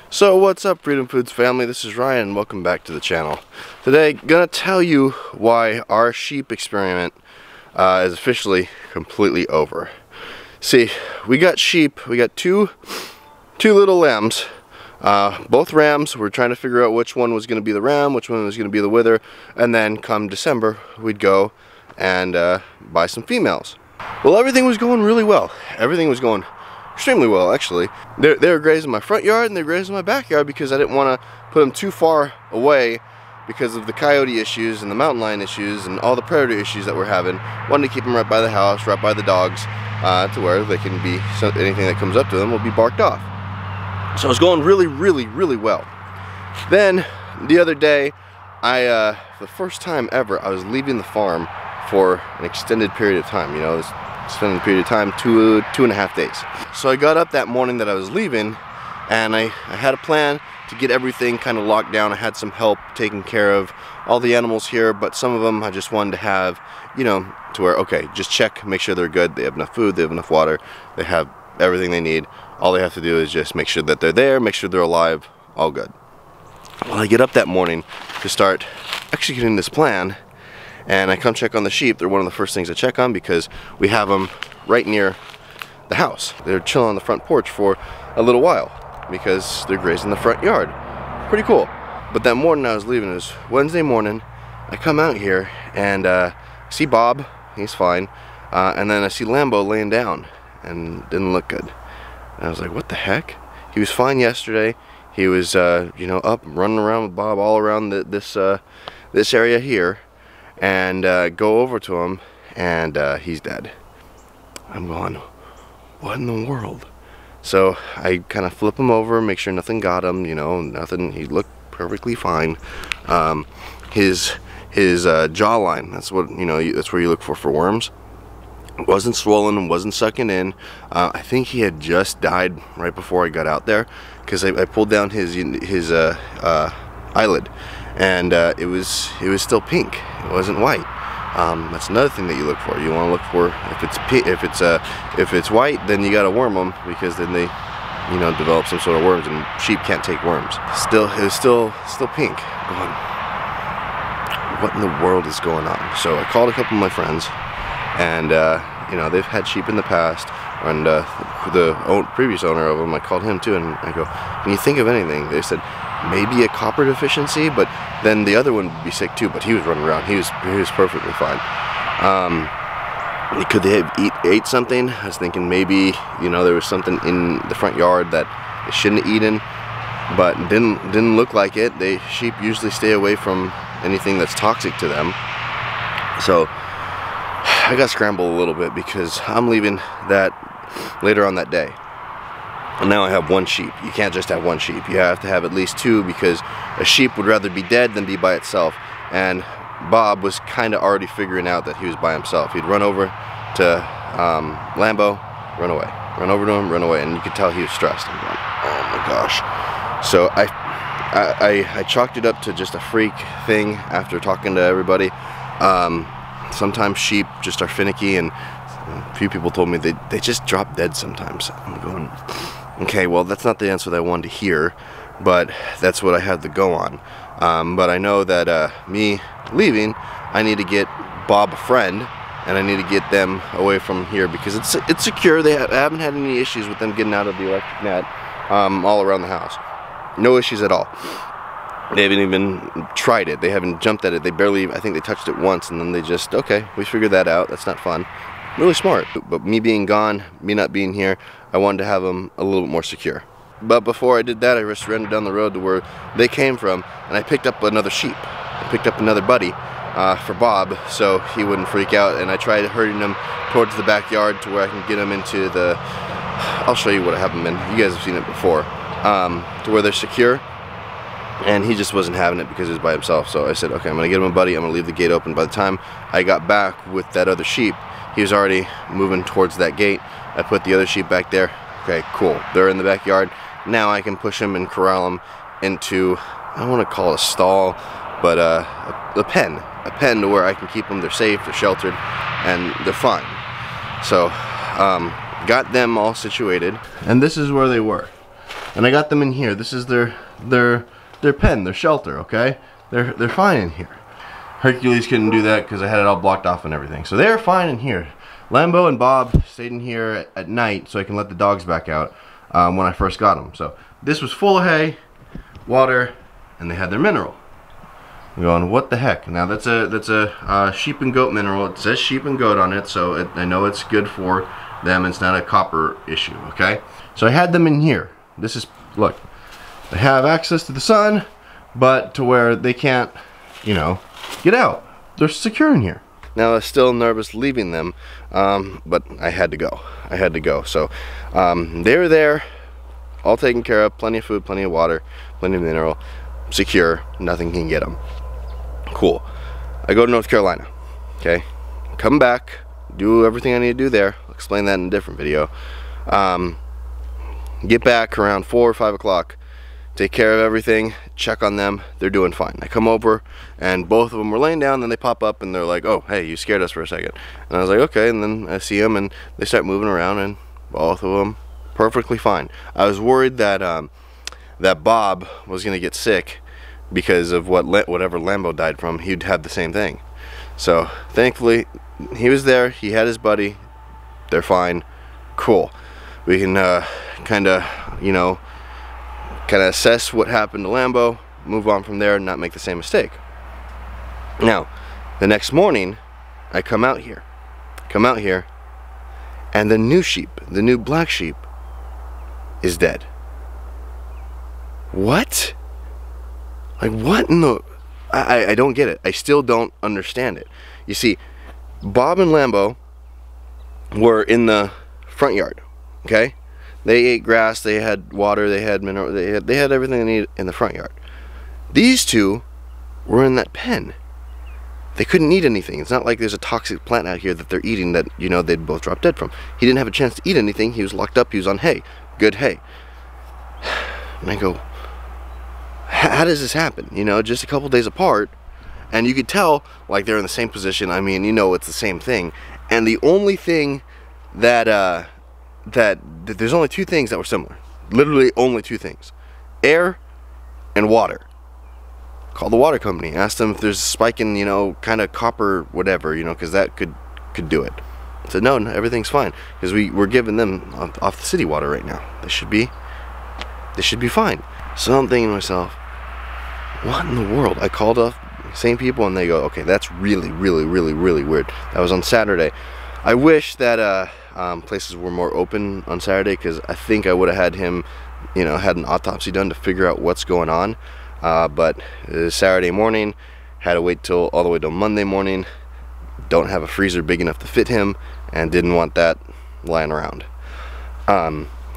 So what's up, Freedom Foods family? This is Ryan and welcome back to the channel. Today gonna tell you why our sheep experiment is officially completely over. See, we got sheep, we got two little lambs, both rams. We're trying to figure out which one was going to be the ram, which one was going to be the wither, and then come December we'd go and buy some females. Well, everything was going really well. Everything was going extremely well, actually. They were grazing my front yard and they were grazing my backyard because I didn't want to put them too far away because of the coyote issues and the mountain lion issues and all the predator issues that we're having. Wanted to keep them right by the house, right by the dogs, to where they can be, anything that comes up to them will be barked off. So it was going really well. Then the other day, for the first time ever, I was leaving the farm for an extended period of time. You know, this extended period of time, two and a half days. So I got up that morning that I was leaving, and I had a plan to get everything kind of locked down. I had some help taking care of all the animals here, but some of them I just wanted to have, you know, to where, okay, just check, make sure they're good, they have enough food, they have enough water, they have everything they need. All they have to do is just make sure that they're there, make sure they're alive, all good. Well, I get up that morning to start executing this plan, and I come check on the sheep. They're one of the first things I check on because we have them right near the house. They're chilling on the front porch for a little while because they're grazing the front yard. Pretty cool. But that morning I was leaving, it was Wednesday morning, I come out here and see Bob, he's fine, and then I see Lambo laying down and didn't look good. And I was like, what the heck? He was fine yesterday. He was, you know, up running around with Bob all around this area here, and go over to him, and he's dead. I'm going, what in the world? So I kind of flip him over, make sure nothing got him, you know, nothing. He looked perfectly fine. His jawline, that's what, you know, that's where you look for worms. Wasn't swollen, wasn't sucking in. I think he had just died right before I got out there, because I pulled down his eyelid, and it was still pink. It wasn't white. That's another thing that you look for. You want to look for, if it's white, then you got to worm them, because then they, you know, develop some sort of worms, and sheep can't take worms. It was still pink. Going, what in the world is going on? So I called a couple of my friends. And you know, they've had sheep in the past, and the previous owner of them, I called him too, and I go, can you think of anything? They said maybe a copper deficiency, but then the other one would be sick too. But he was running around, he was perfectly fine. Could they have ate something? I was thinking maybe, you know, there was something in the front yard that they shouldn't have eaten, but didn't look like it. Sheep usually stay away from anything that's toxic to them. So I got scrambled a little bit because I'm leaving that later on that day. And now I have one sheep. You can't just have one sheep. You have to have at least two, because a sheep would rather be dead than be by itself. And Bob was kind of already figuring out that he was by himself. He'd run over to Lambo, run away. Run over to him, run away. And you could tell he was stressed. I'm going, oh my gosh. So I chalked it up to just a freak thing after talking to everybody. Sometimes sheep just are finicky, and a few people told me they just drop dead sometimes. I'm going, okay, well, that's not the answer that I wanted to hear, but that's what I had to go on. But I know that me leaving, I need to get Bob a friend, and I need to get them away from here because it's secure. I haven't had any issues with them getting out of the electric net all around the house. No issues at all. They haven't even tried it. They haven't jumped at it. They barely, I think they touched it once, and then they just, okay, we figured that out. That's not fun. Really smart. But me being gone, me not being here, I wanted to have them a little bit more secure. But before I did that, I just ran down the road to where they came from, and I picked up another sheep. I picked up another buddy for Bob, so he wouldn't freak out, and I tried herding him towards the backyard to where I can get him into the, I'll show you what I have them in. You guys have seen it before. To where they're secure. And he just wasn't having it because he was by himself. So I said, okay, I'm gonna get him a buddy, I'm gonna leave the gate open. By the time I got back with that other sheep, he was already moving towards that gate. I put the other sheep back there. Okay, cool, they're in the backyard. Now I can push him and corral him into, I don't want to call it a stall, but a pen to where I can keep them. They're safe, they're sheltered, and they're fine. So got them all situated, and this is where they were. And I got them in here. This is their pen, their shelter, okay? They're fine in here. Hercules couldn't do that because I had it all blocked off and everything. So they're fine in here. Lambo and Bob stayed in here at night so I can let the dogs back out when I first got them. So this was full of hay, water, and they had their mineral. I'm going, what the heck? Now that's a sheep and goat mineral. It says sheep and goat on it, so I know it's good for them. It's not a copper issue, okay? So I had them in here. This is, look, they have access to the sun, but to where they can't, you know, get out. They're secure in here. Now I was still nervous leaving them, but I had to go. I had to go. So they were there, all taken care of, plenty of food, plenty of water, plenty of mineral, secure, nothing can get them. Cool. I go to North Carolina, okay? Come back, do everything I need to do there. I'll explain that in a different video. Get back around 4 or 5 o'clock, take care of everything, check on them, they're doing fine. I come over and both of them were laying down, then they pop up and they're like, oh, hey, you scared us for a second. And I was like, okay, and then I see them and they start moving around and both of them perfectly fine. I was worried that that Bob was gonna get sick because of whatever Lambo died from. He'd have the same thing. So thankfully he was there, he had his buddy, they're fine, cool. We can kind of, you know, assess what happened to Lambo, move on from there and not make the same mistake. Now, the next morning, I come out here, and the new sheep, the new black sheep, is dead. What? Like, what in the... I don't get it. I still don't understand it. You see, Bob and Lambo were in the front yard, okay? They ate grass, they had water, they had mineral, they had everything they needed in the front yard. These two were in that pen. They couldn't eat anything. It's not like there's a toxic plant out here that they're eating that, you know, they'd both drop dead from. He didn't have a chance to eat anything. He was locked up. He was on hay. Good hay. And I go, how does this happen? You know, just a couple days apart. And you could tell, like, they're in the same position. I mean, you know, it's the same thing. And the only thing that there's only two things that were similar. Literally only two things. Air and water. Called the water company. Asked them if there's a spike in, you know, kind of copper whatever, you know, because that could do it. I said, no, everything's fine. Because we're giving them off the city water right now. They should be fine. So I'm thinking to myself, what in the world? I called up same people and they go, okay, that's really, really, really, really weird. That was on Saturday. I wish that places were more open on Saturday, because I think I would have had him, you know, had an autopsy done to figure out what's going on. But it was Saturday morning, had to wait till all the way till Monday morning. Don't have a freezer big enough to fit him, and didn't want that lying around.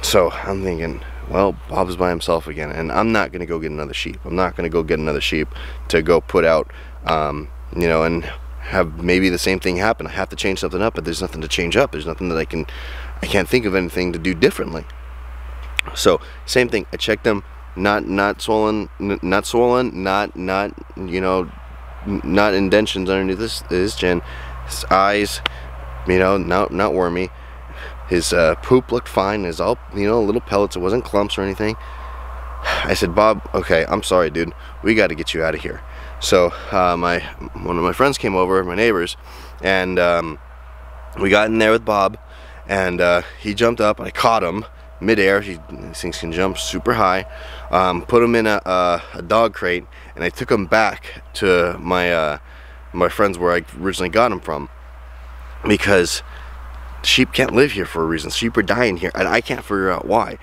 So I'm thinking, well, Bob's by himself again, and I'm not gonna go get another sheep. I'm not gonna go get another sheep to go put out, you know, and have maybe the same thing happen. I have to change something up, but there's nothing to change up. There's nothing that I can't think of anything to do differently. So same thing. I checked them. Not swollen, not you know, not indentions underneath his chin. His eyes, you know, not wormy. His poop looked fine. His all, you know, little pellets. It wasn't clumps or anything. I said, Bob, okay, I'm sorry, dude. We got to get you out of here. So one of my friends came over, my neighbors, and we got in there with Bob, and he jumped up, and I caught him midair. These things can jump super high. Put him in a dog crate, and I took him back to my my friends where I originally got him from, because sheep can't live here for a reason. Sheep are dying here, and I can't figure out why.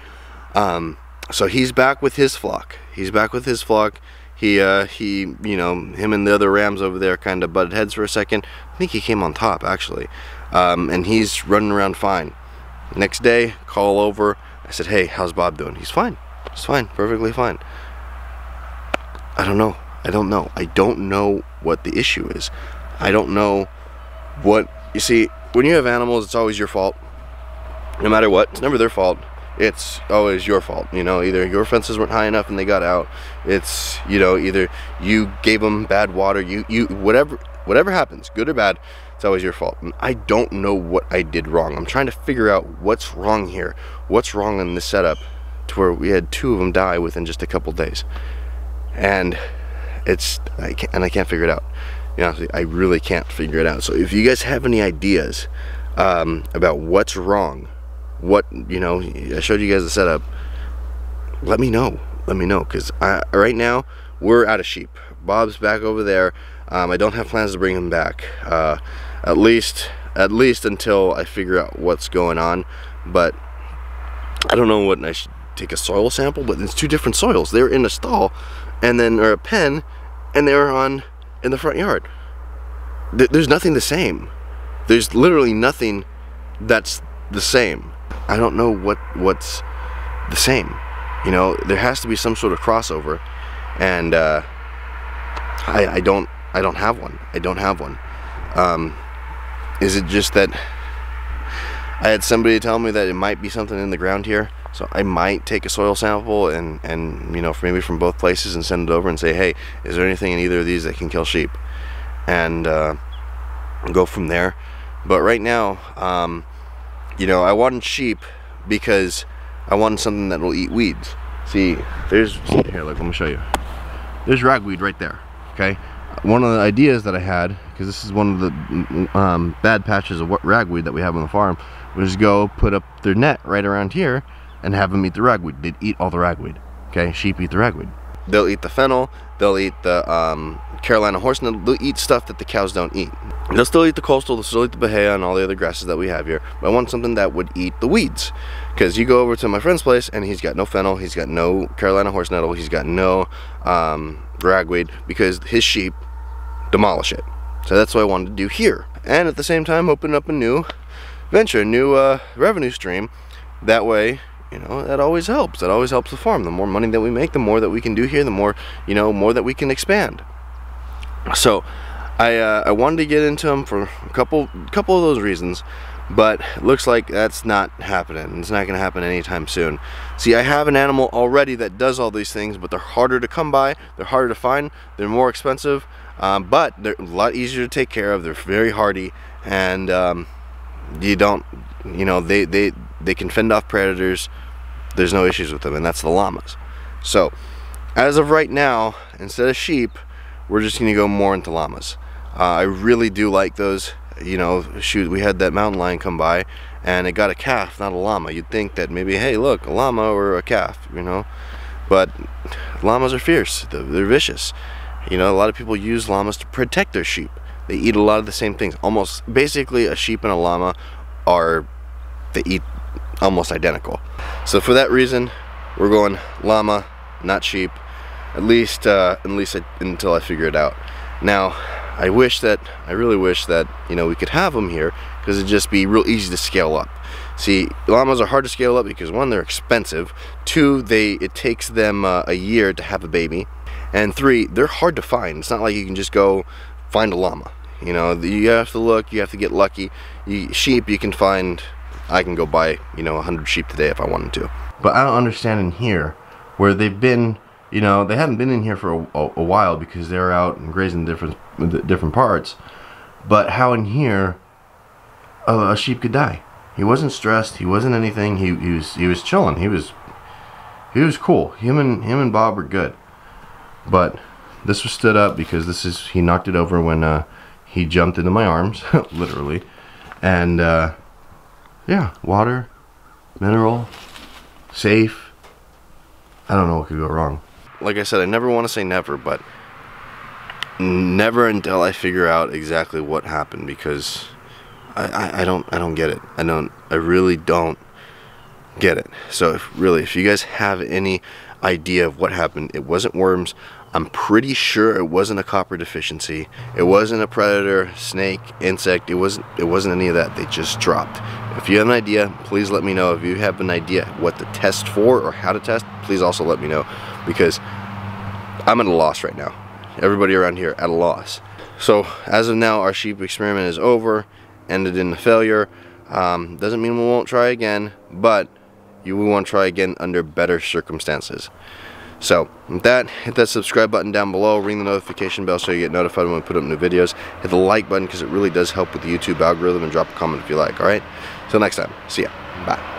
So he's back with his flock. He's back with his flock. He you know, him and the other rams over there kind of butted heads for a second. I think he came on top, actually. And he's running around fine. Next day, call over. I said, hey, how's Bob doing? He's fine. He's fine, perfectly fine. I don't know. I don't know. I don't know what the issue is. I don't know what... You see, when you have animals, it's always your fault. No matter what, it's never their fault. It's always your fault. You know, either your fences weren't high enough and they got out. It's, you know, either you gave them bad water. Whatever happens, good or bad, it's always your fault. And I don't know what I did wrong. I'm trying to figure out what's wrong here. What's wrong in this setup to where we had 2 of them die within just a couple days, and I can't figure it out. You know, I really can't figure it out. So if you guys have any ideas about what's wrong, you know, I showed you guys the setup, let me know, because right now we're out of sheep. Bob's back over there. I don't have plans to bring him back, at least until I figure out what's going on. But I don't know what I should take a soil sample, but it's 2 different soils. They're in a stall, and then, or a pen, and they're in the front yard. There's nothing the same. There's literally nothing that's the same. I don't know what's the same. You know, there has to be some sort of crossover, and I don't have one. I don't have one. Is it just that I had somebody tell me that it might be something in the ground here? So I might take a soil sample and you know, maybe from both places, and send it over and say, hey, is there anything in either of these that can kill sheep? And go from there. But right now, you know, I wanted sheep because I wanted something that will eat weeds. See, here, look, let me show you. There's ragweed right there, okay? One of the ideas that I had, because this is one of the bad patches of ragweed that we have on the farm, was go put up their net right around here and have them eat the ragweed. They'd eat all the ragweed, okay? Sheep eat the ragweed. They'll eat the fennel, they'll eat the Carolina horse nettle, they'll eat stuff that the cows don't eat. They'll still eat the coastal, they'll still eat the bahia and all the other grasses that we have here, but I want something that would eat the weeds. Because you go over to my friend's place and he's got no fennel, he's got no Carolina horse nettle, he's got no ragweed, because his sheep demolish it. So that's what I wanted to do here. And at the same time, open up a new venture, a new revenue stream. That way, you know, that always helps. That always helps the farm. The more money that we make, the more that we can do here, the more, you know, more that we can expand. So I wanted to get into them for a couple of those reasons, but it looks like that's not happening. It's not going to happen anytime soon. See, I have an animal already that does all these things, but they're harder to come by, they're harder to find, they're more expensive, but they're a lot easier to take care of. They're very hardy, and you know, they can fend off predators. There's no issues with them, and that's the llamas. So as of right now, instead of sheep, we're just going to go more into llamas. I really do like those. You know, shoot, we had that mountain lion come by and it got a calf, not a llama. You'd think that maybe, hey, look, a llama or a calf, you know, but llamas are fierce. They're vicious. You know, a lot of people use llamas to protect their sheep. They eat a lot of the same things. Almost basically, a sheep and a llama they eat almost identical. So for that reason, we're going llama, not sheep, at least until I figure it out. Now, I really wish that, you know, we could have them here, because it'd just be real easy to scale up. See, llamas are hard to scale up because, 1, they're expensive, 2, it takes them a year to have a baby, and 3, they're hard to find. It's not like you can just go find a llama. You know, you have to look, you have to get lucky. Sheep, you can find, I can go buy, you know, 100 sheep today if I wanted to. But I don't understand in here, where they've been, you know, they haven't been in here for a while because they're out and grazing different parts, but how in here a sheep could die. He wasn't stressed, he wasn't anything, he was chilling, he was cool. Him and Bob were good. But this was stood up because he knocked it over when he jumped into my arms, literally. And yeah, water, mineral, safe. I don't know what could go wrong. Like I said, I never want to say never, but never until I figure out exactly what happened, because I don't get it. I really don't get it. So if you guys have any idea of what happened, it wasn't worms. I'm pretty sure it wasn't a copper deficiency. It wasn't a predator, snake, insect. It wasn't any of that. They just dropped. If you have an idea, please let me know. If you have an idea what to test for or how to test, please also let me know, because I'm at a loss right now. Everybody around here at a loss. So as of now, our sheep experiment is over, ended in a failure. Doesn't mean we won't try again, but we want to try again under better circumstances. So with that, hit that subscribe button down below, ring the notification bell so you get notified when we put up new videos. Hit the like button because it really does help with the YouTube algorithm, and drop a comment if you like. Alright, till next time, see ya, bye.